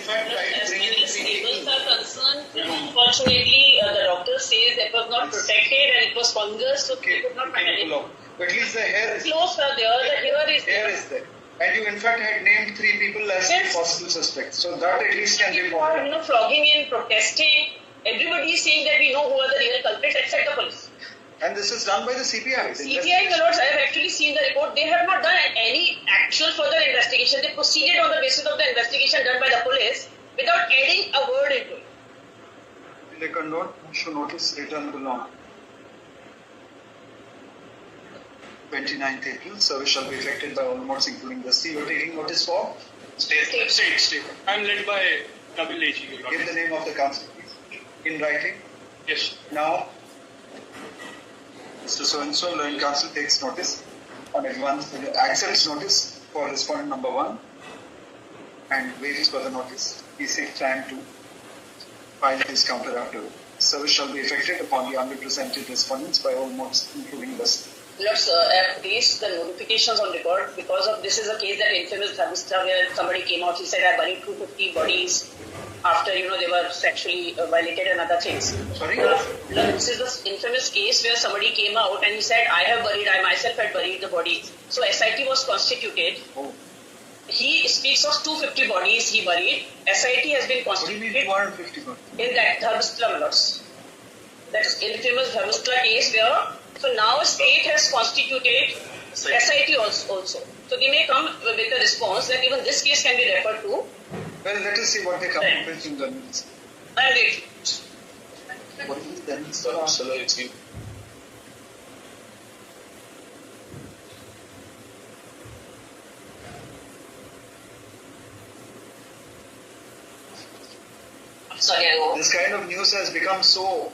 fact tried bringing As labels are concerned, unfortunately, the doctor says it was not protected and it was fungus, so they could not find anything. But at least the hair is Close are there, the hair is there. And you in fact had named 3 people as possible suspects. So that at least can be more. Flogging in, protesting, everybody is saying that we know who are the real culprits except the police. And this is done by the CBI. CBI, my lords, I have actually seen the report. They have not done any actual further investigation. They proceeded on the basis of the investigation done by the police without adding a word into it. Like a note, should notice return to law. 29th April, service shall be effected by all modes including the C. You are taking notice for? State. I am led by Nabil AG. Give the name of the council, please. In writing? Yes. Now, Mr. So-and-so, Learning Council takes notice on advance, accepts notice for respondent number 1 and waits for the notice. He takes time to file his counter afterward. Service shall be effected upon the unrepresented respondents by all modes, including the Let's placed the notifications on record because of this is a case that infamous Dharmastha where somebody came out, he said I buried 250 bodies after they were sexually violated and other things. Sorry? This is the infamous case where somebody came out and he said I myself had buried the bodies. So SIT was constituted. Oh. He speaks of 250 bodies he buried. SIT has been constituted. What do you mean 250 bodies? In that Dharmastha, that is infamous Dharmastha case where so now state has constituted SIT also. So they may come with a response that even this case can be referred to. Well, let us see what they come up with in the minutes. And wait. What is then? Sorry, I go. This kind of news has become so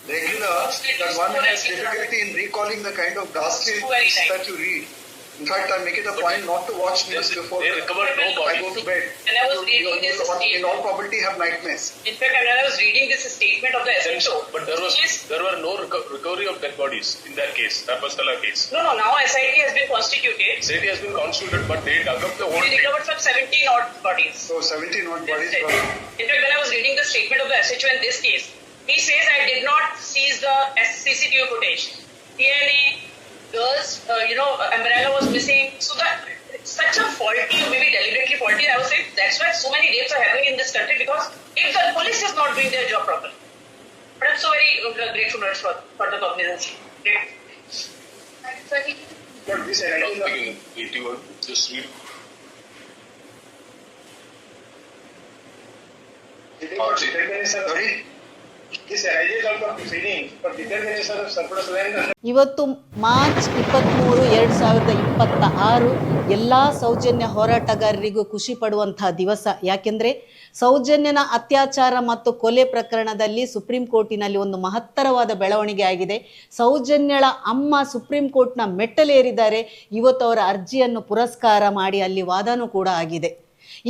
regular that one has difficulty in recalling the kind of ghastly things that you read. In fact, I make it a point not to watch news before I go to bed. And I was reading this in all probability have nightmares. In fact, when I was reading this statement of the SHO, but there were no recovery of dead bodies in that case, Dharmasthala case. No, now SIT has been constituted. SIT has been constituted, but they dug up the whole thing. They recovered some 17 odd bodies. So 17 odd bodies. In fact, when I was reading the statement of the SHO in this case, he says I did not seize the CCTV footage. DNA, girls, umbrella was missing. So that it's such a faulty or maybe deliberately faulty. I would say that's why so many rapes are happening in this country because if the police is not doing their job properly. But I'm so very grateful for the cognizance. Great. But this just read. Sorry? ಇವತ್ತು March 23, 2026 ಎಲ್ಲ ಸೌಜನ್ಯ ಹೋರಾಟಗಾರರಿಗೂ ಖುಷಿ ಪಡುವಂತಹ ದಿವಸ. ಯಾಕೆಂದರೆ ಸೌಜನ್ಯನ ಅತ್ಯಾಚಾರ ಮತ್ತು ಕೊಲೆ ಪ್ರಕರಣದಲ್ಲಿ ಸುಪ್ರೀಂ ಕೋರ್ಟಿನಲ್ಲಿ ಒಂದು ಮಹತ್ತರವಾದ ಬೆಳವಣಿಗೆ ಆಗಿದೆ. ಸೌಜನ್ಯಳ ಅಮ್ಮ ಸುಪ್ರೀಂ ಕೋರ್ಟ್ನ ಮೆಟ್ಟಲೇರಿದ್ದಾರೆ. ಇವತ್ತು ಅವರ ಅರ್ಜಿಯನ್ನು ಪುರಸ್ಕಾರ ಮಾಡಿ ಅಲ್ಲಿ ವಾದನೂ ಕೂಡ ಆಗಿದೆ.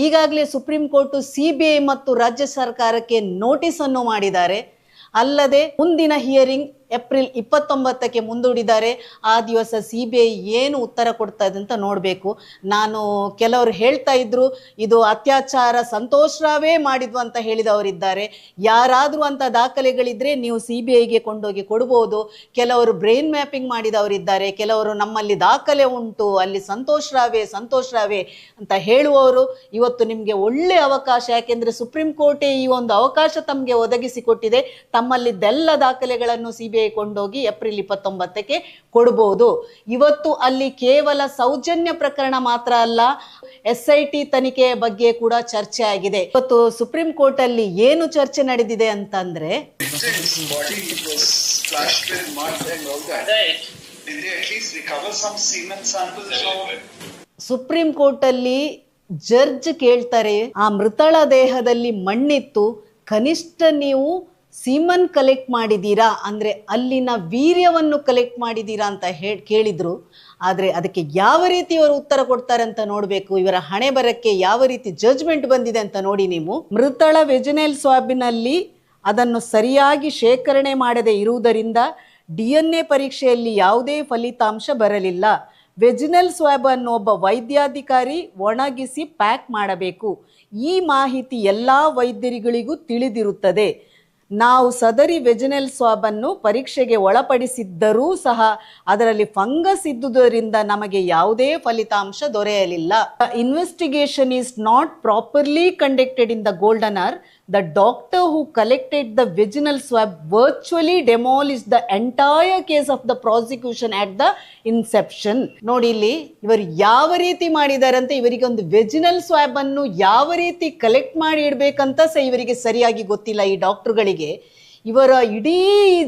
ಈಗಾಗಲೇ ಸುಪ್ರೀಂ ಕೋರ್ಟು CBI ಮತ್ತು ರಾಜ್ಯ ಸರ್ಕಾರಕ್ಕೆ ನೋಟಿಸನ್ನು ಮಾಡಿದ್ದಾರೆ. ಅಲ್ಲದೆ ಮುಂದಿನ ಹಿಯರಿಂಗ್ ಏಪ್ರಿಲ್ 29ಕ್ಕೆ ಮುಂದೂಡಿದ್ದಾರೆ. ಆ ದಿವಸ CBI ಏನು ಉತ್ತರ ಕೊಡ್ತದೆ ಅಂತ ನೋಡಬೇಕು. ನಾನು ಕೆಲವರು ಹೇಳ್ತಾ ಇದ್ರು ಇದು ಅತ್ಯಾಚಾರ ಸಂತೋಷ್ ರಾವೇ ಮಾಡಿದ್ವು ಅಂತ ಹೇಳಿದವರಿದ್ದಾರೆ. ಯಾರಾದರೂ ಅಂತ ದಾಖಲೆಗಳಿದ್ರೆ ನೀವು CBIಗೆ ಕೊಂಡೋಗಿ ಕೊಡ್ಬೋದು. ಕೆಲವರು ಬ್ರೈನ್ ಮ್ಯಾಪಿಂಗ್ ಮಾಡಿದವರಿದ್ದಾರೆ, ಕೆಲವರು ನಮ್ಮಲ್ಲಿ ದಾಖಲೆ ಉಂಟು ಅಲ್ಲಿ ಸಂತೋಷ್ ರಾವೇ ಅಂತ ಹೇಳುವವರು. ಇವತ್ತು ನಿಮಗೆ ಒಳ್ಳೆ ಅವಕಾಶ, ಯಾಕೆಂದರೆ ಸುಪ್ರೀಂ ಕೋರ್ಟೇ ಈ ಒಂದು ಅವಕಾಶ ತಮಗೆ ಒದಗಿಸಿಕೊಟ್ಟಿದೆ. ತಮ್ಮಲ್ಲಿದ್ದೆಲ್ಲ ದಾಖಲೆಗಳನ್ನು CBI ಕೊಂಡೋಗಿ ಏಪ್ರಿಲ್ 29ಕ್ಕೆ ಕೊಡಬಹುದು. ಇವತ್ತು ಅಲ್ಲಿ ಕೇವಲ ಸೌಜನ್ಯ ಪ್ರಕರಣ ಮಾತ್ರ ಅಲ್ಲ, SIT ತನಿಖೆಯ ಬಗ್ಗೆ ಕೂಡ ಚರ್ಚೆ ಆಗಿದೆ. ಇವತ್ತು ಸುಪ್ರೀಂ ಕೋರ್ಟ್ ಅಲ್ಲಿ ಏನು ಚರ್ಚೆ ನಡೆದಿದೆ ಅಂತಂದ್ರೆ ಸುಪ್ರೀಂ ಕೋರ್ಟ್ ಅಲ್ಲಿ ಜಡ್ಜ್ ಕೇಳ್ತಾರೆ, ಆ ಮೃತಳ ದೇಹದಲ್ಲಿ ಮಣ್ಣಿತ್ತು, ಕನಿಷ್ಠ ನೀವು ಸೀಮನ್ ಕಲೆಕ್ಟ್ ಮಾಡಿದ್ದೀರಾ ಅಂದರೆ ಅಲ್ಲಿನ ವೀರ್ಯವನ್ನು ಕಲೆಕ್ಟ್ ಮಾಡಿದ್ದೀರಾ ಅಂತ ಕೇಳಿದ್ರು. ಆದರೆ ಅದಕ್ಕೆ ಯಾವ ರೀತಿ ಇವರು ಉತ್ತರ ಕೊಡ್ತಾರೆ ಅಂತ ನೋಡಬೇಕು. ಇವರ ಹಣೆ ಬರಕ್ಕೆ ಯಾವ ರೀತಿ ಜಡ್ಜ್ಮೆಂಟ್ ಬಂದಿದೆ ಅಂತ ನೋಡಿ ನೀವು. ಮೃತಳ ವೆಜಿನಲ್ ಸ್ವಾಬಿನಲ್ಲಿ ಅದನ್ನು ಸರಿಯಾಗಿ ಶೇಖರಣೆ ಮಾಡದೇ ಇರುವುದರಿಂದ DNA ಪರೀಕ್ಷೆಯಲ್ಲಿ ಯಾವುದೇ ಫಲಿತಾಂಶ ಬರಲಿಲ್ಲ. ವೆಜಿನಲ್ ಸ್ವಾಬ್ ಅನ್ನು ಒಬ್ಬ ವೈದ್ಯಾಧಿಕಾರಿ ಒಣಗಿಸಿ ಪ್ಯಾಕ್ ಮಾಡಬೇಕು. ಈ ಮಾಹಿತಿ ಎಲ್ಲ ವೈದ್ಯರುಗಳಿಗೂ ತಿಳಿದಿರುತ್ತದೆ. ನಾವು ಸದರಿ ವೆಜಿನಲ್ ಸ್ವಾಬ್ ಅನ್ನು ಪರೀಕ್ಷೆಗೆ ಒಳಪಡಿಸಿದ್ದರೂ ಸಹ ಅದರಲ್ಲಿ ಫಂಗಸ್ ಇದ್ದುದರಿಂದ ನಮಗೆ ಯಾವುದೇ ಫಲಿತಾಂಶ ದೊರೆಯಲಿಲ್ಲ. Investigation is not properly conducted in the golden hour. The doctor who collected the vaginal swab virtually demolished the entire case of the prosecution at the inception. ನೋಡಿ ಇಲ್ಲಿ ಇವರು ಯಾವ ರೀತಿ ಮಾಡಿದ್ದಾರೆ ಅಂತ, ಇವರಿಗೆ ಒಂದು ವೆಜಿನಲ್ ಸ್ವಾಬ್ ಅನ್ನು ಯಾವ ರೀತಿ ಕಲೆಕ್ಟ್ ಮಾಡಿ ಇಡಬೇಕಂತ ಸಹ ಇವರಿಗೆ ಸರಿಯಾಗಿ ಗೊತ್ತಿಲ್ಲ. ಈ ಡಾಕ್ಟರ್ಗಳಿಗೆ ಇವರ ಇಡೀ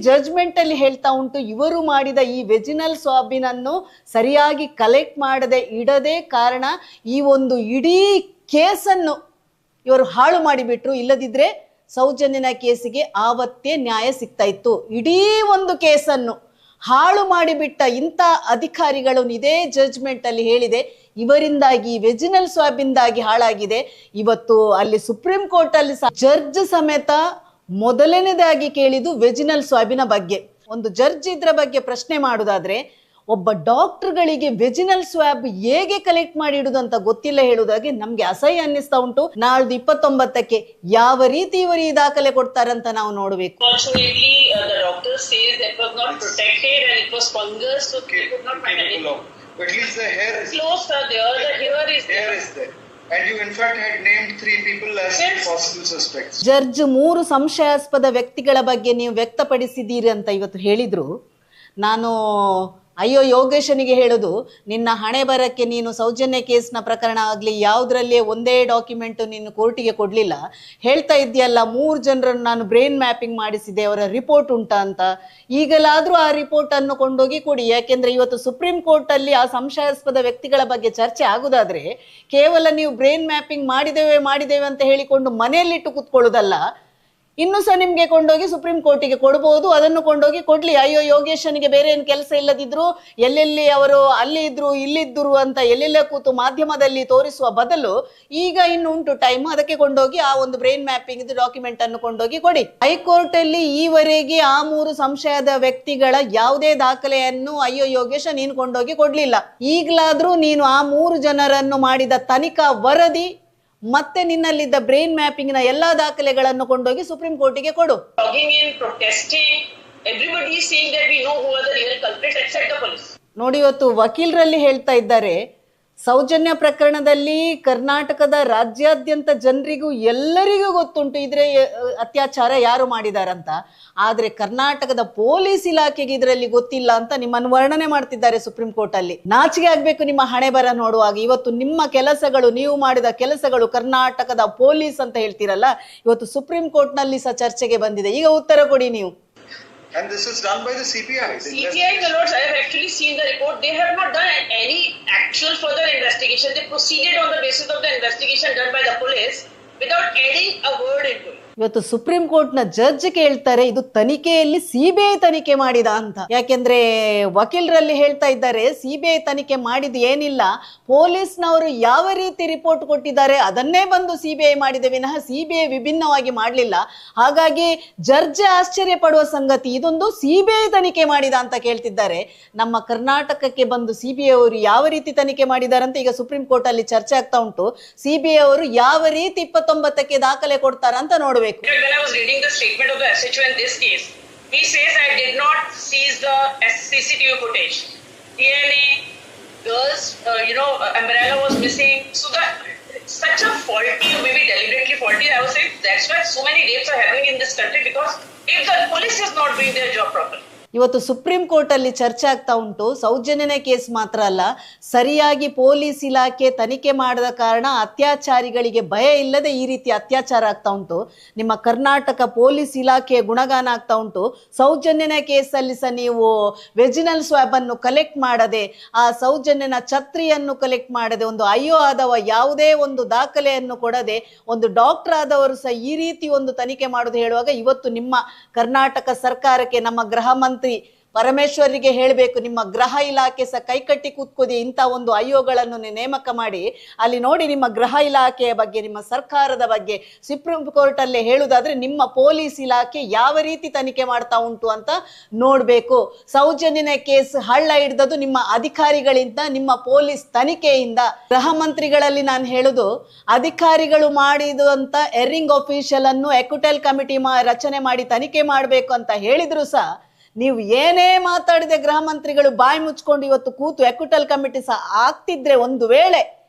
ಜಡ್ಜ್ಮೆಂಟ್ ಅಲ್ಲಿ ಹೇಳ್ತಾ ಉಂಟು, ಇವರು ಮಾಡಿದ ಈ ವೆಜಿನಲ್ ಸ್ವಾಬಿನನ್ನು ಸರಿಯಾಗಿ ಕಲೆಕ್ಟ್ ಮಾಡದೆ ಇಡದೆ ಕಾರಣ ಈ ಒಂದು ಇಡೀ ಕೇಸನ್ನು ಇವರು ಹಾಳು ಮಾಡಿಬಿಟ್ರು. ಇಲ್ಲದಿದ್ರೆ ಸೌಜನ್ಯನ ಕೇಸಿಗೆ ಆವತ್ತೇ ನ್ಯಾಯ ಸಿಗ್ತಾ ಇತ್ತು. ಇಡೀ ಒಂದು ಕೇಸನ್ನು ಹಾಳು ಮಾಡಿಬಿಟ್ಟ ಇಂಥ ಅಧಿಕಾರಿಗಳು ಇದೇ ಜಡ್ಜ್ಮೆಂಟ್ ಅಲ್ಲಿ ಹೇಳಿದೆ, ಇವರಿಂದಾಗಿ ವೆಜಿನಲ್ ಸ್ವಾಬಿಂದಾಗಿ ಹಾಳಾಗಿದೆ. ಇವತ್ತು ಅಲ್ಲಿ ಸುಪ್ರೀಂ ಕೋರ್ಟ್ ಅಲ್ಲಿ ಜಡ್ಜ್ ಸಮೇತ ಮೊದಲನೇದಾಗಿ ಕೇಳಿದ್ದು ವೆಜಿನಲ್ ಸ್ವಾಬಿನ ಬಗ್ಗೆ. ಒಂದು ಜಡ್ಜ್ ಇದ್ರ ಬಗ್ಗೆ ಪ್ರಶ್ನೆ ಮಾಡುವುದಾದ್ರೆ, ಒಬ್ಬ ಡಾಕ್ಟರ್ಗಳಿಗೆ ವೆಜಿನಲ್ ಸ್ವಾಬ್ ಹೇಗೆ ಕಲೆಕ್ಟ್ ಮಾಡಿ ಇಡುದು ಅಂತ ಗೊತ್ತಿಲ್ಲ ಹೇಳುವುದಾಗಿ ನಮ್ಗೆ ಅಸಹ್ಯ ಅನ್ನಿಸ್ತಾ ಉಂಟು. ನಾಳ್ದು 29ಕ್ಕೆ ಯಾವ ರೀತಿ ಇವರು ಈ ದಾಖಲೆ ಕೊಡ್ತಾರಂತ ನಾವು ನೋಡಬೇಕು. ಜಡ್ಜ್ 3 ಸಂಶಯಾಸ್ಪದ ವ್ಯಕ್ತಿಗಳ ಬಗ್ಗೆ ನೀವು ವ್ಯಕ್ತಪಡಿಸಿದ್ದೀರಿ ಅಂತ ಇವತ್ತು ಹೇಳಿದ್ರು. ನಾನು ಅಯ್ಯೋ ಯೋಗೇಶನಿಗೆ ಹೇಳೋದು, ನಿನ್ನ ಹಣೆ ಬರಕ್ಕೆ ನೀನು ಸೌಜನ್ಯ ಕೇಸ್ನ ಪ್ರಕರಣ ಆಗಲಿ ಯಾವುದರಲ್ಲೇ ಒಂದೇ ಡಾಕ್ಯುಮೆಂಟ್ ನೀನು ಕೋರ್ಟಿಗೆ ಕೊಡಲಿಲ್ಲ. ಹೇಳ್ತಾ ಇದೆಯಲ್ಲ 3 ಜನರನ್ನು ನಾನು ಬ್ರೈನ್ ಮ್ಯಾಪಿಂಗ್ ಮಾಡಿಸಿದೆ, ಅವರ ರಿಪೋರ್ಟ್ ಉಂಟಾ ಅಂತ. ಈಗಲಾದರೂ ಆ ರಿಪೋರ್ಟನ್ನು ಕೊಂಡೋಗಿ ಕೊಡಿ. ಯಾಕೆಂದರೆ ಇವತ್ತು ಸುಪ್ರೀಂ ಕೋರ್ಟಲ್ಲಿ ಆ ಸಂಶಯಾಸ್ಪದ ವ್ಯಕ್ತಿಗಳ ಬಗ್ಗೆ ಚರ್ಚೆ ಆಗುವುದಾದರೆ ಕೇವಲ ನೀವು ಬ್ರೈನ್ ಮ್ಯಾಪಿಂಗ್ ಮಾಡಿದ್ದೇವೆ ಅಂತ ಹೇಳಿಕೊಂಡು ಮನೆಯಲ್ಲಿಟ್ಟು ಕೂತ್ಕೊಳ್ಳೋದಲ್ಲ, ಇನ್ನೂ ಸಹ ನಿಮಗೆ ಕೊಂಡೋಗಿ ಸುಪ್ರೀಂ ಕೋರ್ಟಿಗೆ ಕೊಡ್ಬೋದು. ಅದನ್ನು ಕೊಂಡೋಗಿ ಕೊಡ್ಲಿ. ಅಯ್ಯೋ ಯೋಗೇಶನಿಗೆ ಬೇರೆ ಏನು ಕೆಲಸ ಇಲ್ಲದಿದ್ರು, ಎಲ್ಲೆಲ್ಲಿ ಅವರು ಅಲ್ಲಿ ಇದ್ರು ಇಲ್ಲಿದ್ದರು ಅಂತ ಎಲ್ಲೆಲ್ಲ ಕೂತು ಮಾಧ್ಯಮದಲ್ಲಿ ತೋರಿಸುವ ಬದಲು ಈಗ ಇನ್ನು ಉಂಟು ಟೈಮ್, ಅದಕ್ಕೆ ಕೊಂಡೋಗಿ ಆ ಒಂದು ಬ್ರೈನ್ ಮ್ಯಾಪಿಂಗ್ ಡಾಕ್ಯುಮೆಂಟ್ ಅನ್ನು ಕೊಂಡೋಗಿ ಕೊಡಿ. ಹೈಕೋರ್ಟ್ ಅಲ್ಲಿ ಈವರೆಗೆ ಆ 3 ಸಂಶಯದ ವ್ಯಕ್ತಿಗಳ ಯಾವುದೇ ದಾಖಲೆಯನ್ನು ಅಯ್ಯೋ ಯೋಗೇಶ ನೀನು ಕೊಂಡೋಗಿ ಕೊಡ್ಲಿಲ್ಲ. ಈಗಲಾದ್ರೂ ನೀನು ಆ 3 ಜನರನ್ನು ಮಾಡಿದ ತನಿಖಾ ವರದಿ ಮತ್ತೆ ನಿನ್ನಲ್ಲಿದ್ದ ಬ್ರೈನ್ ಮ್ಯಾಪಿಂಗ್ ನ ಎಲ್ಲಾ ದಾಖಲೆಗಳನ್ನು ಕೊಂಡೋಗಿ ಸುಪ್ರೀಂ ಕೋರ್ಟಿಗೆ ಕೊಡು. ನೋಡಿ ಇವತ್ತು ವಕೀಲರಲ್ಲಿ ಹೇಳ್ತಾ ಇದ್ದಾರೆ, ಸೌಜನ್ಯ ಪ್ರಕರಣದಲ್ಲಿ ಕರ್ನಾಟಕದ ರಾಜ್ಯಾದ್ಯಂತ ಜನರಿಗೂ ಎಲ್ಲರಿಗೂ ಗೊತ್ತುಂಟು ಇದ್ರೆ ಅತ್ಯಾಚಾರ ಯಾರು ಮಾಡಿದಾರಂತ. ಆದ್ರೆ ಕರ್ನಾಟಕದ ಪೊಲೀಸ್ ಇಲಾಖೆಗೆ ಇದರಲ್ಲಿ ಗೊತ್ತಿಲ್ಲ ಅಂತ ನಿಮ್ಮನ್ನು ವರ್ಣನೆ ಮಾಡ್ತಿದ್ದಾರೆ ಸುಪ್ರೀಂ ಕೋರ್ಟ್ ಅಲ್ಲಿ. ನಾಚಿಕೆ ಆಗ್ಬೇಕು ನಿಮ್ಮ ಹಣೆ ಬರ ನೋಡುವಾಗ. ಇವತ್ತು ನಿಮ್ಮ ಕೆಲಸಗಳು, ನೀವು ಮಾಡಿದ ಕೆಲಸಗಳು ಕರ್ನಾಟಕದ ಪೊಲೀಸ್ ಅಂತ ಹೇಳ್ತೀರಲ್ಲ, ಇವತ್ತು ಸುಪ್ರೀಂ ಕೋರ್ಟ್ ನಲ್ಲಿ ಸಹ ಚರ್ಚೆಗೆ ಬಂದಿದೆ. ಈಗ ಉತ್ತರ ಕೊಡಿ ನೀವು. And this is done by the CBI. CBI, my lords, I have actually seen the report. They have not done any actual further investigation. They proceeded on the basis of the investigation done by the police without adding a word into it. ಇವತ್ತು supreme court ನ judge ಕೇಳ್ತಾರೆ, ಇದು ತನಿಖೆಯಲ್ಲಿ CBI ತನಿಖೆ ಮಾಡಿದ ಅಂತ. ಯಾಕೆಂದ್ರೆ ವಕೀಲರಲ್ಲಿ ಹೇಳ್ತಾ ಇದ್ದಾರೆ, ಸಿಬಿಐ ತನಿಖೆ ಮಾಡಿದ ಏನಿಲ್ಲ, ಪೊಲೀಸ್ನವರು ಯಾವ ರೀತಿ ರಿಪೋರ್ಟ್ ಕೊಟ್ಟಿದ್ದಾರೆ ಅದನ್ನೇ ಬಂದು ಸಿಬಿಐ ಮಾಡಿದೆ ವಿನಃ ಸಿಬಿಐ ವಿಭಿನ್ನವಾಗಿ ಮಾಡಲಿಲ್ಲ. ಹಾಗಾಗಿ ಜಡ್ಜ್ ಆಶ್ಚರ್ಯ ಪಡುವ ಸಂಗತಿ, ಇದೊಂದು ಸಿಬಿಐ ತನಿಖೆ ಮಾಡಿದ ಅಂತ ಕೇಳ್ತಿದ್ದಾರೆ. ನಮ್ಮ ಕರ್ನಾಟಕಕ್ಕೆ ಬಂದು ಸಿಬಿಐ ಅವರು ಯಾವ ರೀತಿ ತನಿಖೆ ಮಾಡಿದಾರಂತ ಈಗ ಸುಪ್ರೀಂ ಕೋರ್ಟ್ ಅಲ್ಲಿ ಚರ್ಚೆ ಆಗ್ತಾ ಉಂಟು. ಸಿಬಿಐ ಅವರು ಯಾವ ರೀತಿ 29ಕ್ಕೆ ದಾಖಲೆ ಕೊಡ್ತಾರ ಅಂತ ನೋಡ್ಬೇಕು. When I was reading the statement of the SHO in this case, he says I did not seize the CCTV footage. DNA, girls, umbrella was missing. So that such a faulty, or maybe deliberately faulty, I would say that's why so many rapes are happening in this country, because if the police is not doing their job properly. ಇವತ್ತು supreme court ಅಲ್ಲಿ ಚರ್ಚೆ ಆಗ್ತಾ ಉಂಟು. ಸೌಜನ್ಯನ case ಮಾತ್ರ ಅಲ್ಲ, ಸರಿಯಾಗಿ police ಇಲಾಖೆ ತನಿಖೆ ಮಾಡದ ಕಾರಣ ಅತ್ಯಾಚಾರಿಗಳಿಗೆ ಭಯ ಇಲ್ಲದೆ ಈ ರೀತಿ ಅತ್ಯಾಚಾರ ಆಗ್ತಾ ಉಂಟು. ನಿಮ್ಮ ಕರ್ನಾಟಕ ಪೊಲೀಸ್ ಇಲಾಖೆ ಗುಣಗಾನ ಆಗ್ತಾ ಉಂಟು. ಸೌಜನ್ಯನ ಕೇಸಲ್ಲಿ ಸಹ ನೀವು ವೆಜಿನಲ್ ಸ್ವಾಬ್ ಅನ್ನು ಕಲೆಕ್ಟ್ ಮಾಡದೆ, ಆ ಸೌಜನ್ಯನ ಛತ್ರಿಯನ್ನು ಕಲೆಕ್ಟ್ ಮಾಡದೆ, ಒಂದು ಅಯ್ಯೋ ಆದವ ಯಾವುದೇ ಒಂದು ದಾಖಲೆಯನ್ನು ಕೊಡದೆ, ಒಂದು ಡಾಕ್ಟರ್ ಆದವರು ಸಹ ಈ ರೀತಿ ಒಂದು ತನಿಖೆ ಮಾಡೋದು ಹೇಳುವಾಗ ಇವತ್ತು ನಿಮ್ಮ ಕರ್ನಾಟಕ ಸರ್ಕಾರಕ್ಕೆ ನಮ್ಮ ಗೃಹ ಮಂತ್ರಿ ಪರಮೇಶ್ವರಿಗೆ ಹೇಳಬೇಕು, ನಿಮ್ಮ ಗೃಹ ಇಲಾಖೆ ಸಹ ಕೈಕಟ್ಟಿ ಕೂತ್ಕೋದಿ ಇಂಥ ಒಂದು ಐಒಗಳನ್ನು ನೇಮಕ ಮಾಡಿ ಅಲ್ಲಿ ನೋಡಿ ನಿಮ್ಮ ಗೃಹ ಇಲಾಖೆಯ ಬಗ್ಗೆ, ನಿಮ್ಮ ಸರ್ಕಾರದ ಬಗ್ಗೆ ಸುಪ್ರೀಂ ಕೋರ್ಟ್ ಅಲ್ಲೇ ಹೇಳುವುದಾದ್ರೆ ನಿಮ್ಮ ಪೊಲೀಸ್ ಇಲಾಖೆ ಯಾವ ರೀತಿ ತನಿಖೆ ಮಾಡ್ತಾ ಉಂಟು ಅಂತ ನೋಡ್ಬೇಕು. ಸೌಜನ್ಯನ ಕೇಸ್ ಹಳ್ಳ ಹಿಡ್ದದ್ದು ನಿಮ್ಮ ಅಧಿಕಾರಿಗಳಿಂದ, ನಿಮ್ಮ ಪೊಲೀಸ್ ತನಿಖೆಯಿಂದ. ಗೃಹ ಮಂತ್ರಿಗಳಲ್ಲಿ ನಾನು ಹೇಳುದು, ಅಧಿಕಾರಿಗಳು ಮಾಡಿದಂತ ಎರ್ರಿಂಗ್ ಆಫೀಷಿಯಲ್ ಅನ್ನು ಎಕ್ಯುಟೆಲ್ ಕಮಿಟಿ ರಚನೆ ಮಾಡಿ ತನಿಖೆ ಮಾಡಬೇಕು ಅಂತ ಹೇಳಿದ್ರು ಸಹ ನೀವು ಏನೇ ಮಾತಾಡಿದೆ ಗೃಹ ಮಂತ್ರಿಗಳು ಬಾಯಿ ಮುಚ್ಕೊಂಡು ಇವತ್ತು ಕೂತು ಎಕ್ಯುಟೆಲ್ ಕಮಿಟಿ ಸಹ ಆಗ್ತಿದ್ರೆ ಒಂದು ವೇಳೆ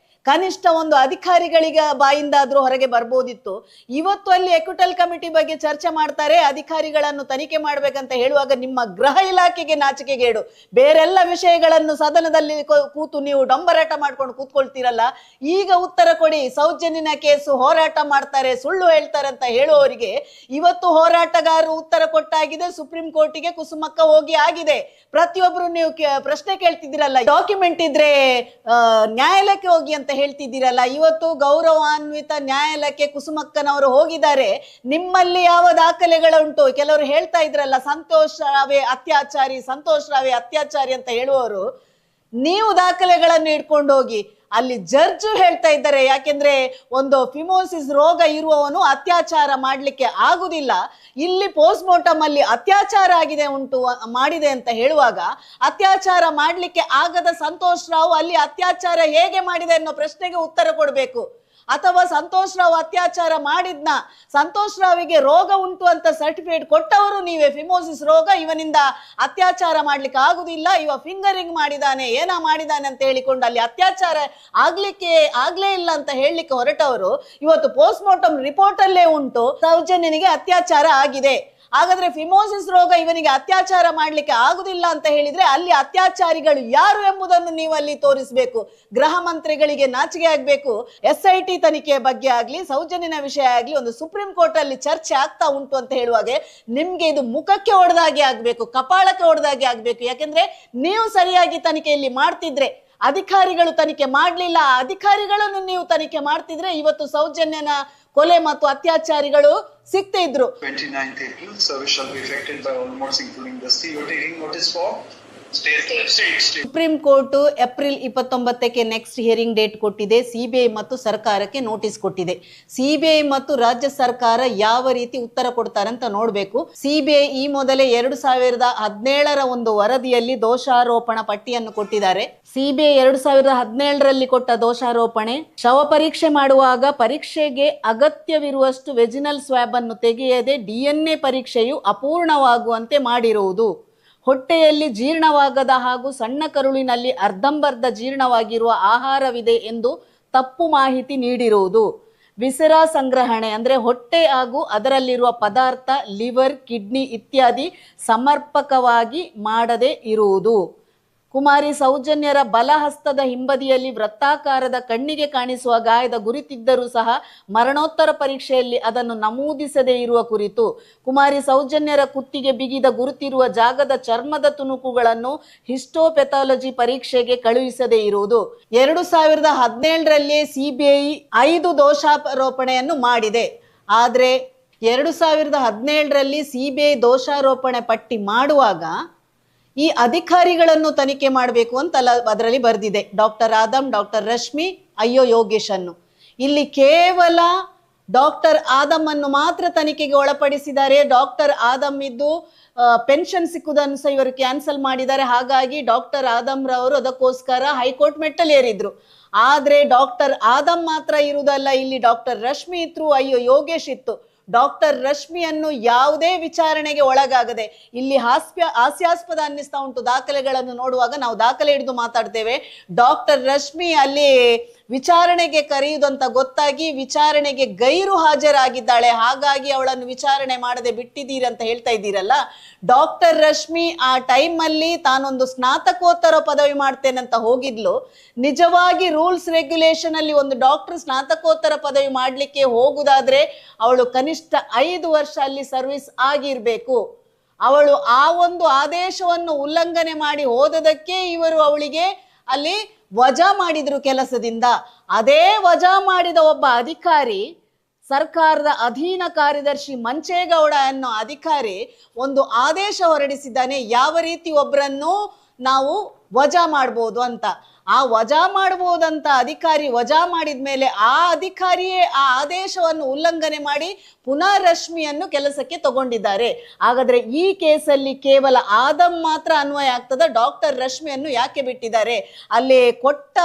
ಕನಿಷ್ಠ ಒಂದು ಅಧಿಕಾರಿಗಳಿಗೆ ಬಾಯಿಂದಾದ್ರೂ ಹೊರಗೆ ಬರ್ಬೋದಿತ್ತು. ಇವತ್ತು ಅಲ್ಲಿ ಎಕ್ಯುಟೆಲ್ ಕಮಿಟಿ ಬಗ್ಗೆ ಚರ್ಚೆ ಮಾಡ್ತಾರೆ, ಅಧಿಕಾರಿಗಳನ್ನು ತನಿಖೆ ಮಾಡ್ಬೇಕಂತ ಹೇಳುವಾಗ ನಿಮ್ಮ ಗೃಹ ಇಲಾಖೆಗೆ ನಾಚಿಕೆಗೇಡು. ಬೇರೆಲ್ಲ ವಿಷಯಗಳನ್ನು ಸದನದಲ್ಲಿ ಕೂತು ನೀವು ಡಂಬರಾಟ ಮಾಡ್ಕೊಂಡು ಕೂತ್ಕೊಳ್ತೀರಲ್ಲ, ಈಗ ಉತ್ತರ ಕೊಡಿ. ಸೌಜನ್ಯನ ಕೇಸು ಹೋರಾಟ ಮಾಡ್ತಾರೆ, ಸುಳ್ಳು ಹೇಳ್ತಾರೆ ಅಂತ ಹೇಳುವವರಿಗೆ ಇವತ್ತು ಹೋರಾಟಗಾರರು ಉತ್ತರ ಕೊಟ್ಟಾಗಿದೆ. ಸುಪ್ರೀಂ ಕೋರ್ಟಿಗೆ ಕುಸುಮಕ್ಕ ಹೋಗಿ ಆಗಿದೆ. ಪ್ರತಿಯೊಬ್ರು ನೀವು ಪ್ರಶ್ನೆ ಕೇಳ್ತಿದ್ದೀರಲ್ಲ, ಡಾಕ್ಯುಮೆಂಟ್ ಇದ್ರೆ ನ್ಯಾಯಾಲಯಕ್ಕೆ ಹೋಗಿ ಅಂತ ಹೇಳ್ತಿದ್ದೀರಲ್ಲ, ಇವತ್ತು ಗೌರವಾನ್ವಿತ ನ್ಯಾಯಾಲಯಕ್ಕೆ ಕುಸುಮಕ್ಕನವರು ಹೋಗಿದ್ದಾರೆ. ನಿಮ್ಮಲ್ಲಿ ಯಾವ ದಾಖಲೆಗಳುಂಟು? ಕೆಲವರು ಹೇಳ್ತಾ ಇದ್ರಲ್ಲ ಸಂತೋಷ್ ರಾವೆ ಅತ್ಯಾಚಾರಿ, ಸಂತೋಷ್ ರಾವೆ ಅತ್ಯಾಚಾರಿ ಅಂತ ಹೇಳುವವರು, ನೀವು ದಾಖಲೆಗಳನ್ನು ಇಟ್ಕೊಂಡು ಹೋಗಿ. ಅಲ್ಲಿ ಜಡ್ಜ್ ಹೇಳ್ತಾ ಇದ್ದಾರೆ, ಯಾಕೆಂದ್ರೆ ಒಂದು ಫಿಮೋಸಿಸ್ ರೋಗ ಇರುವವನು ಅತ್ಯಾಚಾರ ಮಾಡ್ಲಿಕ್ಕೆ ಆಗುದಿಲ್ಲ. ಇಲ್ಲಿ ಪೋಸ್ಟ್ ಮಾರ್ಟಮ್ ಅಲ್ಲಿ ಅತ್ಯಾಚಾರ ಮಾಡಿದೆ ಅಂತ ಹೇಳುವಾಗ ಅತ್ಯಾಚಾರ ಮಾಡ್ಲಿಕ್ಕೆ ಆಗದ ಸಂತೋಷ್ ರಾವ್ ಅಲ್ಲಿ ಅತ್ಯಾಚಾರ ಹೇಗೆ ಮಾಡಿದೆ ಅನ್ನೋ ಪ್ರಶ್ನೆಗೆ ಉತ್ತರ ಕೊಡಬೇಕು. ಅಥವಾ ಸಂತೋಷ್ ರಾವ್ ಅತ್ಯಾಚಾರ ಮಾಡಿದ್ನ, ಸಂತೋಷ್ ರಾವಿಗೆ ರೋಗ ಉಂಟು ಅಂತ ಸರ್ಟಿಫಿಕೇಟ್ ಕೊಟ್ಟವರು ನೀವೇ. ಫಿಮೋಸಿಸ್ ರೋಗ, ಇವನಿಂದ ಅತ್ಯಾಚಾರ ಮಾಡ್ಲಿಕ್ಕೆ ಆಗುದಿಲ್ಲ, ಇವ ಫಿಂಗರಿಂಗ್ ಮಾಡಿದಾನೆ, ಮಾಡಿದಾನೆ ಅಂತ ಹೇಳಿಕೊಂಡು ಅಲ್ಲಿ ಅತ್ಯಾಚಾರ ಆಗ್ಲೇ ಇಲ್ಲ ಅಂತ ಹೇಳಲಿಕ್ಕೆ ಹೊರಟವರು ಇವತ್ತು ಪೋಸ್ಟ್ ಮಾರ್ಟಮ್ ರಿಪೋರ್ಟ್ ಅಲ್ಲೇ ಉಂಟು ಸೌಜನ್ಯನಿಗೆ ಅತ್ಯಾಚಾರ ಆಗಿದೆ. ಹಾಗಾದ್ರೆ ಫಿಮೋಸಿಸ್ ರೋಗ ಇವನಿಗೆ ಅತ್ಯಾಚಾರ ಮಾಡ್ಲಿಕ್ಕೆ ಆಗುದಿಲ್ಲ ಅಂತ ಹೇಳಿದ್ರೆ ಅಲ್ಲಿ ಅತ್ಯಾಚಾರಿಗಳು ಯಾರು ಎಂಬುದನ್ನು ನೀವು ಅಲ್ಲಿ ತೋರಿಸಬೇಕು. ಗೃಹ ಮಂತ್ರಿಗಳಿಗೆ ನಾಚಿಕೆ ಆಗ್ಬೇಕು. SIT ತನಿಖೆಯ ಬಗ್ಗೆ ಆಗ್ಲಿ, ಸೌಜನ್ಯನ ವಿಷಯ ಆಗ್ಲಿ ಒಂದು ಸುಪ್ರೀಂ ಕೋರ್ಟ್ ಅಲ್ಲಿ ಚರ್ಚೆ ಆಗ್ತಾ ಉಂಟು ಅಂತ ಹೇಳುವಾಗ ನಿಮ್ಗೆ ಇದು ಮುಖಕ್ಕೆ ಹೊಡೆದಾಗೆ ಆಗ್ಬೇಕು, ಕಪಾಳಕ್ಕೆ ಹೊಡೆದಾಗೆ ಆಗ್ಬೇಕು. ಯಾಕೆಂದ್ರೆ ನೀವು ಸರಿಯಾಗಿ ತನಿಖೆಯಲ್ಲಿ ಮಾಡ್ತಿದ್ರೆ, ಅಧಿಕಾರಿಗಳು ತನಿಖೆ ಮಾಡ್ಲಿಲ್ಲ, ಅಧಿಕಾರಿಗಳನ್ನು ನೀವು ತನಿಖೆ ಮಾಡ್ತಿದ್ರೆ ಇವತ್ತು ಸೌಜನ್ಯನ ಕೊಲೆ ಮತ್ತು ಅತ್ಯಾಚಾರಿಗಳು ಸಿಕ್ತಾ ಇದ್ರು. 29th April, service shall be affected by all modes including the CEO taking notice for Supreme Court April 29ಕ್ಕೆ ನೆಕ್ಸ್ಟ್ ಹಿಯರಿಂಗ್ ಡೇಟ್ ಕೊಟ್ಟಿದೆ. CBI ಮತ್ತು ಸರ್ಕಾರಕ್ಕೆ ನೋಟಿಸ್ ಕೊಟ್ಟಿದೆ. CBI ಮತ್ತು ರಾಜ್ಯ ಸರ್ಕಾರ ಯಾವ ರೀತಿ ಉತ್ತರ ಕೊಡ್ತಾರೆ ಅಂತ ನೋಡ್ಬೇಕು. CBI ಈ ಮೊದಲೇ 2017ರ ಒಂದು ವರದಿಯಲ್ಲಿ ದೋಷಾರೋಪಣಾ ಪಟ್ಟಿಯನ್ನು ಕೊಟ್ಟಿದ್ದಾರೆ. CBI 2017ರಲ್ಲಿ ಕೊಟ್ಟ ದೋಷಾರೋಪಣೆ, ಶವ ಪರೀಕ್ಷೆ ಮಾಡುವಾಗ ಪರೀಕ್ಷೆಗೆ ಅಗತ್ಯವಿರುವಷ್ಟು ವೆಜಿನಲ್ ಸ್ವ್ಯಾಬ್ ಅನ್ನು ತೆಗೆಯದೆ DNA ಪರೀಕ್ಷೆಯು ಅಪೂರ್ಣವಾಗುವಂತೆ ಮಾಡಿರುವುದು, ಹೊಟ್ಟೆಯಲ್ಲಿ ಜೀರ್ಣವಾಗದ ಹಾಗೂ ಸಣ್ಣ ಕರುಳಿನಲ್ಲಿ ಅರ್ಧಂಬರ್ಧ ಜೀರ್ಣವಾಗಿರುವ ಆಹಾರವಿದೆ ಎಂದು ತಪ್ಪು ಮಾಹಿತಿ ನೀಡಿರುವುದು, ವಿಸರಾ ಸಂಗ್ರಹಣೆ ಅಂದರೆ ಹೊಟ್ಟೆ ಹಾಗೂ ಅದರಲ್ಲಿರುವ ಪದಾರ್ಥ, ಲಿವರ್, ಕಿಡ್ನಿ ಇತ್ಯಾದಿ ಸಮರ್ಪಕವಾಗಿ ಮಾಡದೇ ಇರುವುದು, ಕುಮಾರಿ ಸೌಜನ್ಯರ ಬಲಹಸ್ತದ ಹಿಂಬದಿಯಲ್ಲಿ ವೃತ್ತಾಕಾರದ ಕಣ್ಣಿಗೆ ಕಾಣಿಸುವ ಗಾಯದ ಗುರುತಿದ್ದರೂ ಸಹ ಮರಣೋತ್ತರ ಪರೀಕ್ಷೆಯಲ್ಲಿ ಅದನ್ನು ನಮೂದಿಸದೇ ಇರುವ ಕುರಿತು, ಕುಮಾರಿ ಸೌಜನ್ಯರ ಕುತ್ತಿಗೆ ಬಿಗಿದ ಗುರುತಿರುವ ಜಾಗದ ಚರ್ಮದ ತುಣುಕುಗಳನ್ನು ಹಿಸ್ಟೋಪೆಥಾಲಜಿ ಪರೀಕ್ಷೆಗೆ ಕಳುಹಿಸದೇ ಇರುವುದು. 2017ರಲ್ಲಿಯೇ CBI 5 ದೋಷಾರೋಪಣೆಯನ್ನು ಮಾಡಿದೆ. ಆದರೆ 2017ರಲ್ಲಿ CBI ದೋಷಾರೋಪಣೆ ಪಟ್ಟಿ ಮಾಡುವಾಗ ಈ ಅಧಿಕಾರಿಗಳನ್ನು ತನಿಖೆ ಮಾಡಬೇಕು ಅಂತಲ್ಲ ಅದರಲ್ಲಿ ಬರೆದಿದೆ. Doctor Adam, doctor Rashmi, Yogesh ಅನ್ನು. ಇಲ್ಲಿ ಕೇವಲ ಡಾಕ್ಟರ್ ಆದಮ್ ಅನ್ನು ಮಾತ್ರ ತನಿಖೆಗೆ ಒಳಪಡಿಸಿದ್ದಾರೆ. ಡಾಕ್ಟರ್ ಆದಮ್ ಇದ್ದು ಪೆನ್ಷನ್ ಸಿಕ್ಕುದನ್ನು ಸಹ ಇವರು ಕ್ಯಾನ್ಸಲ್ ಮಾಡಿದ್ದಾರೆ. ಹಾಗಾಗಿ ಡಾಕ್ಟರ್ ಆದಮ್ ರವರು ಅದಕ್ಕೋಸ್ಕರ ಹೈಕೋರ್ಟ್ ಮೆಟ್ಟಲು ಏರಿದ್ರು. ಆದ್ರೆ ಡಾಕ್ಟರ್ ಆದಮ್ ಮಾತ್ರ ಇರುವುದಲ್ಲ, ಇಲ್ಲಿ ಡಾಕ್ಟರ್ ರಶ್ಮಿ ಇತ್ತು, ಯೋಗೇಶ್ ಇತ್ತು. ಡಾಕ್ಟರ್ ರಶ್ಮಿಯನ್ನು ಯಾವುದೇ ವಿಚಾರಣೆಗೆ ಒಳಗಾಗದೆ, ಇಲ್ಲಿ ಹಾಸ್ಯಾಸ್ಪದ ಅನ್ನಿಸ್ತಾ ಉಂಟು ದಾಖಲೆಗಳನ್ನು ನೋಡುವಾಗ, ನಾವು ದಾಖಲೆ ಹಿಡಿದು ಮಾತಾಡ್ತೇವೆ. ಡಾಕ್ಟರ್ ರಶ್ಮಿ ಅಲ್ಲಿ ವಿಚಾರಣೆಗೆ ಕರೆಯುವುದಂತ ಗೊತ್ತಾಗಿ ವಿಚಾರಣೆಗೆ ಗೈರು ಹಾಜರಾಗಿದ್ದಾಳೆ, ಹಾಗಾಗಿ ಅವಳನ್ನು ವಿಚಾರಣೆ ಮಾಡದೆ ಬಿಟ್ಟಿದ್ದೀರಿ ಅಂತ ಹೇಳ್ತಾ ಇದ್ದೀರಲ್ಲ. ಡಾಕ್ಟರ್ ರಶ್ಮಿ ಆ ಟೈಮಲ್ಲಿ ತಾನೊಂದು ಸ್ನಾತಕೋತ್ತರ ಪದವಿ ಮಾಡ್ತೇನೆ ಅಂತ ಹೋಗಿದ್ಲು. ನಿಜವಾಗಿ ರೂಲ್ಸ್ ರೆಗ್ಯುಲೇಷನ್ ಅಲ್ಲಿ ಒಂದು ಡಾಕ್ಟರ್ ಸ್ನಾತಕೋತ್ತರ ಪದವಿ ಮಾಡ್ಲಿಕ್ಕೆ ಹೋಗುದಾದ್ರೆ ಅವಳು ಕನಿಷ್ಠ 5 ವರ್ಷ ಅಲ್ಲಿ ಸರ್ವಿಸ್ ಆಗಿರ್ಬೇಕು. ಅವಳು ಆ ಒಂದು ಆದೇಶವನ್ನು ಉಲ್ಲಂಘನೆ ಮಾಡಿ ಹೋದದಕ್ಕೆ ಇವರು ಅವಳಿಗೆ ಅಲ್ಲಿ ವಜಾ ಮಾಡಿದ್ರು ಕೆಲಸದಿಂದ. ಅದೇ ವಜಾ ಮಾಡಿದ ಒಬ್ಬ ಅಧಿಕಾರಿ ಸರ್ಕಾರದ ಅಧೀನ ಕಾರ್ಯದರ್ಶಿ ಮಂಚೇಗೌಡ ಅನ್ನೋ ಅಧಿಕಾರಿ ಒಂದು ಆದೇಶ ಹೊರಡಿಸಿದ್ದಾನೆ, ಯಾವ ರೀತಿ ಒಬ್ಬರನ್ನು ನಾವು ವಜಾ ಮಾಡ್ಬೋದು ಅಂತ. ಆ ವಜಾ ಮಾಡ್ಬೋದಂತ ಅಧಿಕಾರಿ ವಜಾ ಮಾಡಿದ ಮೇಲೆ ಆ ಅಧಿಕಾರಿಯೇ ಆ ಆದೇಶವನ್ನು ಉಲ್ಲಂಘನೆ ಮಾಡಿ ಪುನಃ ರಶ್ಮಿಯನ್ನು ಕೆಲಸಕ್ಕೆ ತಗೊಂಡಿದ್ದಾರೆ. ಹಾಗಾದ್ರೆ ಈ ಕೇಸಲ್ಲಿ ಕೇವಲ ಆದಮ್ ಮಾತ್ರ ಅನ್ವಯ ಆಗ್ತದ, ಡಾಕ್ಟರ್ ರಶ್ಮಿಯನ್ನು ಯಾಕೆ ಬಿಟ್ಟಿದ್ದಾರೆ? ಅಲ್ಲಿ ಕೊಟ್ಟ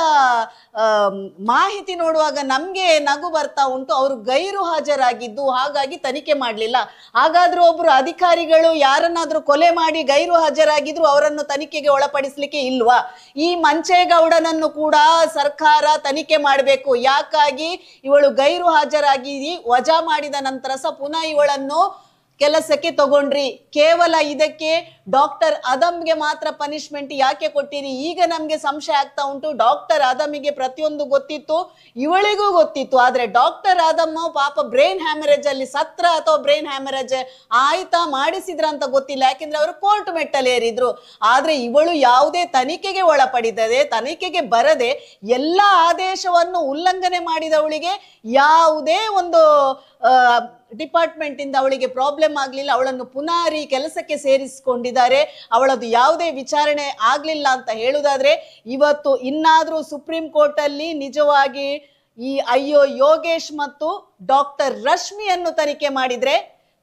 ಮಾಹಿತಿ ನೋಡುವಾಗ ನಮ್ಗೆ ನಗು ಬರ್ತಾ ಉಂಟು. ಅವರು ಗೈರು ಹಾಜರಾಗಿದ್ದು, ಹಾಗಾಗಿ ತನಿಖೆ ಮಾಡಲಿಲ್ಲ. ಹಾಗಾದ್ರೂ ಒಬ್ರು ಅಧಿಕಾರಿಗಳು ಯಾರನ್ನಾದ್ರೂ ಕೊಲೆ ಮಾಡಿ ಗೈರು ಹಾಜರಾಗಿದ್ರು ಅವರನ್ನು ತನಿಖೆಗೆ ಒಳಪಡಿಸ್ಲಿಕ್ಕೆ ಇಲ್ವಾ? ಈ ಮಂಚೇಗೌಡನನ್ನು ಕೂಡ ಸರ್ಕಾರ ತನಿಖೆ ಮಾಡಬೇಕು. ಯಾಕಾಗಿ ಇವಳು ಗೈರು ಹಾಜರಾಗಿ ವಜಾ ಮಾಡಿದ ನಂತರ ಸಹ ಪುನಃ ಇವಳನ್ನು ಕೆಲಸಕ್ಕೆ ತಗೊಂಡ್ರಿ? ಕೇವಲ ಇದಕ್ಕೆ ಡಾಕ್ಟರ್ ಅದಮ್ಗೆ ಮಾತ್ರ ಪನಿಷ್ಮೆಂಟ್ ಯಾಕೆ ಕೊಟ್ಟಿರಿ? ಈಗ ನಮ್ಗೆ ಸಂಶಯ ಆಗ್ತಾ ಉಂಟು, ಡಾಕ್ಟರ್ ಅದಮ್ಗೆ ಪ್ರತಿಯೊಂದು ಗೊತ್ತಿತ್ತು, ಇವಳಿಗೂ ಗೊತ್ತಿತ್ತು. ಆದ್ರೆ ಡಾಕ್ಟರ್ ಅದಮ್ ಪಾಪ ಬ್ರೈನ್ ಹ್ಯಾಮರೇಜ್ ಅಲ್ಲಿ ಸತ್ರ ಅಥವಾ ಬ್ರೈನ್ ಹ್ಯಾಮರೇಜ್ ಆಯ್ತಾ ಮಾಡಿಸಿದ್ರ ಅಂತ ಗೊತ್ತಿಲ್ಲ, ಯಾಕೆಂದ್ರೆ ಅವರು ಕೋರ್ಟ್ ಮೆಟ್ಟಲ್ ಏರಿದ್ರು. ಆದ್ರೆ ಇವಳು ಯಾವುದೇ ತನಿಖೆಗೆ ಒಳಪಡಿಸದೆ, ತನಿಖೆಗೆ ಬರದೆ ಎಲ್ಲ ಆದೇಶವನ್ನು ಉಲ್ಲಂಘನೆ ಮಾಡಿದವಳಿಗೆ ಯಾವುದೇ ಒಂದು ಡಿಪಾರ್ಟ್ಮೆಂಟ್ ಇಂದ ಅವಳಿಗೆ ಪ್ರಾಬ್ಲಮ್ ಆಗ್ಲಿಲ್ಲ, ಅವಳನ್ನು ಪುನಃ ಕೆಲಸಕ್ಕೆ ಸೇರಿಸಿಕೊಂಡಿದ್ದಾರೆ. ಅವಳದು ಯಾವುದೇ ವಿಚಾರಣೆ ಆಗ್ಲಿಲ್ಲ ಅಂತ ಹೇಳುವುದಾದ್ರೆ, ಇವತ್ತು ಇನ್ನಾದ್ರೂ ಸುಪ್ರೀಂ ಕೋರ್ಟ್ ಅಲ್ಲಿ ನಿಜವಾಗಿ ಈ ಯೋಗೇಶ್ ಮತ್ತು ಡಾಕ್ಟರ್ ರಶ್ಮಿಯನ್ನು ತನಿಖೆ ಮಾಡಿದ್ರೆ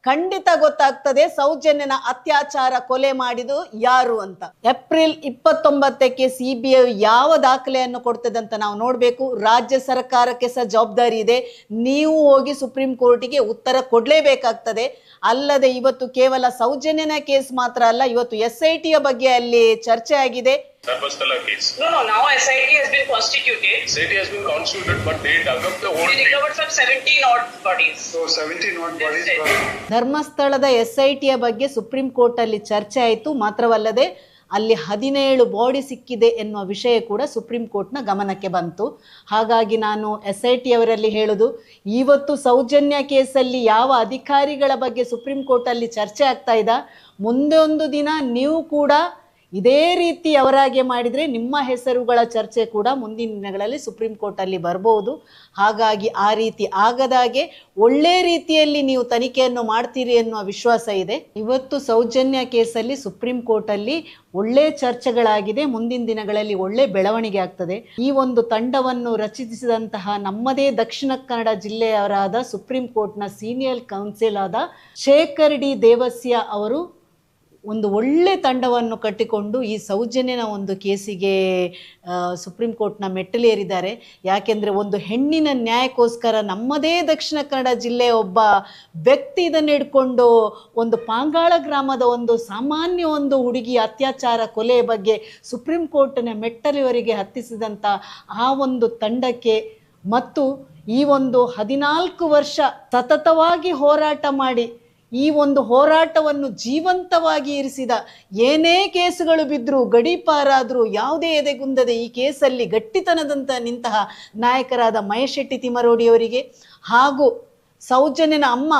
ಖಂಡಿತ ಗೊತ್ತಾಗ್ತದೆ ಸೌಜನ್ಯನ ಅತ್ಯಾಚಾರ ಕೊಲೆ ಮಾಡಿದು ಯಾರು ಅಂತ. ಏಪ್ರಿಲ್ 29ಕ್ಕೆ CBI ಯಾವ ದಾಖಲೆಯನ್ನು ಕೊಡ್ತದೆ ಅಂತ ನಾವು ನೋಡ್ಬೇಕು. ರಾಜ್ಯ ಸರ್ಕಾರಕ್ಕೆ ಸಹ ಜವಾಬ್ದಾರಿ ಇದೆ, ನೀವು ಹೋಗಿ ಸುಪ್ರೀಂ ಕೋರ್ಟಿಗೆ ಉತ್ತರ ಕೊಡ್ಲೇಬೇಕಾಗ್ತದೆ. ಅಲ್ಲದೆ ಇವತ್ತು ಕೇವಲ ಸೌಜನ್ಯನ ಕೇಸ್ ಮಾತ್ರ ಅಲ್ಲ, ಇವತ್ತು SIT ಬಗ್ಗೆ ಅಲ್ಲಿ ಚರ್ಚೆ ಆಗಿದೆ. Dharmasthala case. No, now SIT has been constituted. SIT has been constituted, but they dug up the whole They recovered some 17 odd bodies. So 17 odd bodies. ಧರ್ಮಸ್ಥಳದ SIT ಬಗ್ಗೆ ಸುಪ್ರೀಂ ಕೋರ್ಟ್ ಅಲ್ಲಿ ಚರ್ಚೆ ಆಯಿತು. ಮಾತ್ರವಲ್ಲದೆ ಅಲ್ಲಿ 17 ಬಾಡಿ ಸಿಕ್ಕಿದೆ ಎನ್ನುವ ವಿಷಯ ಕೂಡ ಸುಪ್ರೀಂ ಕೋರ್ಟ್ನ ಗಮನಕ್ಕೆ ಬಂತು. ಹಾಗಾಗಿ ನಾನು SIT ಅವರಲ್ಲಿ ಹೇಳುದು, ಇವತ್ತು ಸೌಜನ್ಯ ಕೇಸಲ್ಲಿ ಯಾವ ಅಧಿಕಾರಿಗಳ ಬಗ್ಗೆ ಸುಪ್ರೀಂ ಕೋರ್ಟ್ ಅಲ್ಲಿ ಚರ್ಚೆ ಆಗ್ತಾ ಇದೆ, ಮುಂದೆ ಒಂದು ದಿನ ನೀವು ಕೂಡ ಇದೇ ರೀತಿ ಅವರಾಗೆ ಮಾಡಿದರೆ ನಿಮ್ಮ ಹೆಸರುಗಳ ಚರ್ಚೆ ಕೂಡ ಮುಂದಿನ ದಿನಗಳಲ್ಲಿ ಸುಪ್ರೀಂ ಕೋರ್ಟಲ್ಲಿ ಬರ್ಬೋದು. ಹಾಗಾಗಿ ಆ ರೀತಿ ಆಗದಾಗೆ ಒಳ್ಳೆ ರೀತಿಯಲ್ಲಿ ನೀವು ತನಿಖೆಯನ್ನು ಮಾಡ್ತೀರಿ ಎನ್ನುವ ವಿಶ್ವಾಸ ಇದೆ. ಇವತ್ತು ಸೌಜನ್ಯ ಕೇಸಲ್ಲಿ ಸುಪ್ರೀಂ ಕೋರ್ಟಲ್ಲಿ ಒಳ್ಳೆ ಚರ್ಚೆಗಳಾಗಿದೆ, ಮುಂದಿನ ದಿನಗಳಲ್ಲಿ ಒಳ್ಳೆ ಬೆಳವಣಿಗೆ ಆಗ್ತದೆ. ಈ ಒಂದು ತಂಡವನ್ನು ರಚಿಸಿದಂತಹ ನಮ್ಮದೇ ದಕ್ಷಿಣ ಕನ್ನಡ ಜಿಲ್ಲೆಯವರಾದ ಸುಪ್ರೀಂ ಕೋರ್ಟ್ನ ಸೀನಿಯರ್ ಕೌನ್ಸಿಲ್ ಆದ ಶೇಖರ್ ಡಿ ದೇವಸ್ಯ ಅವರು ಒಂದು ಒಳ್ಳೆ ತಂಡವನ್ನು ಕಟ್ಟಿಕೊಂಡು ಈ ಸೌಜನ್ಯನ ಒಂದು ಕೇಸಿಗೆ ಸುಪ್ರೀಂ ಕೋರ್ಟ್ನ ಮೆಟ್ಟಲೇರಿದ್ದಾರೆ. ಯಾಕೆಂದರೆ ಒಂದು ಹೆಣ್ಣಿನ ನ್ಯಾಯಕ್ಕೋಸ್ಕರ ನಮ್ಮದೇ ದಕ್ಷಿಣ ಕನ್ನಡ ಜಿಲ್ಲೆಯ ಒಬ್ಬ ವ್ಯಕ್ತಿ ಇದನ್ನು ಹಿಡ್ಕೊಂಡು ಒಂದು ಪಾಂಗಾಳ ಗ್ರಾಮದ ಒಂದು ಸಾಮಾನ್ಯ ಒಂದು ಹುಡುಗಿ ಅತ್ಯಾಚಾರ ಕೊಲೆಯ ಬಗ್ಗೆ ಸುಪ್ರೀಂ ಕೋರ್ಟ್ನ ಮೆಟ್ಟಲಿವರೆಗೆ ಹತ್ತಿಸಿದಂಥ ಆ ಒಂದು ತಂಡಕ್ಕೆ ಮತ್ತು ಈ ಒಂದು 14 ವರ್ಷ ಸತತವಾಗಿ ಹೋರಾಟ ಮಾಡಿ ಈ ಒಂದು ಹೋರಾಟವನ್ನು ಜೀವಂತವಾಗಿ ಇರಿಸಿದ, ಏನೇ ಕೇಸುಗಳು ಬಿದ್ದರೂ ಗಡೀಪಾರಾದರೂ ಯಾವುದೇ ಎದೆಗುಂದದೆ ಈ ಕೇಸಲ್ಲಿ ಗಟ್ಟಿತನದಂತ ನಿಂತಹ ನಾಯಕರಾದ ಮಹೇಶ್ ಶೆಟ್ಟಿ ತಿಮರೋಡಿಯವರಿಗೆ ಹಾಗೂ ಸೌಜನ್ಯನ ಅಮ್ಮ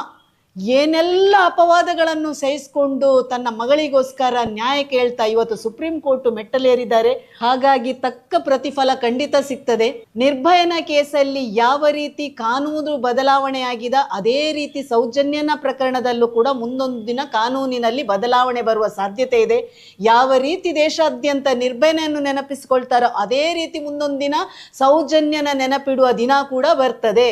ಏನೆಲ್ಲ ಅಪವಾದಗಳನ್ನು ಸಹಿಸಿಕೊಂಡು ತನ್ನ ಮಗಳಿಗೋಸ್ಕರ ನ್ಯಾಯ ಕೇಳ್ತಾ ಇವತ್ತು ಸುಪ್ರೀಂ ಕೋರ್ಟ್ ಮೆಟ್ಟಲೇರಿದ್ದಾರೆ. ಹಾಗಾಗಿ ತಕ್ಕ ಪ್ರತಿಫಲ ಖಂಡಿತ ಸಿಗ್ತದೆ. ನಿರ್ಭಯನ ಕೇಸಲ್ಲಿ ಯಾವ ರೀತಿ ಕಾನೂನು ಬದಲಾವಣೆ ಆಗಿದೆ ಅದೇ ರೀತಿ ಸೌಜನ್ಯನ ಪ್ರಕರಣದಲ್ಲೂ ಕೂಡ ಮುಂದೊಂದು ದಿನ ಕಾನೂನಿನಲ್ಲಿ ಬದಲಾವಣೆ ಬರುವ ಸಾಧ್ಯತೆ ಇದೆ. ಯಾವ ರೀತಿ ದೇಶಾದ್ಯಂತ ನಿರ್ಭಯನೆಯನ್ನು ನೆನಪಿಸಿಕೊಳ್ತಾರೋ ಅದೇ ರೀತಿ ಮುಂದೊಂದು ದಿನ ಸೌಜನ್ಯನ ನೆನಪಿಡುವ ದಿನ ಕೂಡ ಬರ್ತದೆ.